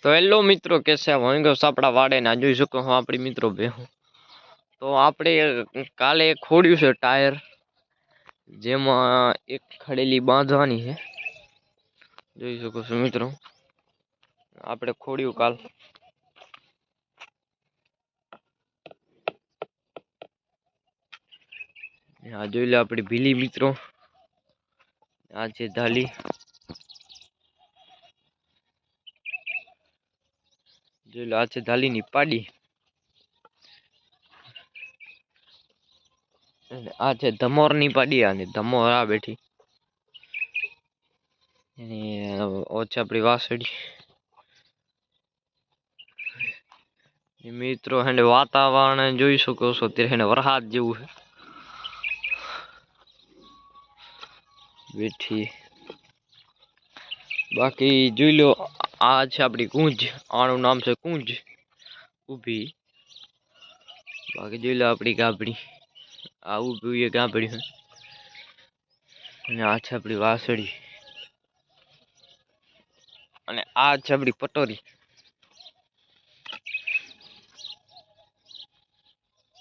તો હેલો મિત્રો, कैसे होंगे આપણા વાડે ના જોઈ શકો હું આપણી મિત્રો બેહું તો આપણે કાલે ખોડ્યું છે ટાયર, જેમાં એક ખડેલી બાંધવાની છે. જોઈ શકો છો મિત્રો, આપણે ખોડ્યું કાલ. આ જોઈ લો આપણી ભીલી મિત્રો, આ છે ધાલી. જોઈ લો આ છે ધાલીની પાડી, આ છે ધમોરની પાડી. અને ધમોર આ બેઠી, ઓછે આપણી વાસળી મિત્રો. હેને વાતાવરણ જોઈ શકો છો અત્યારે, હેને વરસાદ જેવું છે બેઠી. બાકી જોઈ લો આ છે આપણી કુંજ, આનું નામ છે કુંજ ઊભી. બાકી જોઈ લો આપણી ગાબડી, આ ઊભી એ ગાબડી છે. અને આ છે આપણી વાસળી, અને આ છે આપણી પટોરી.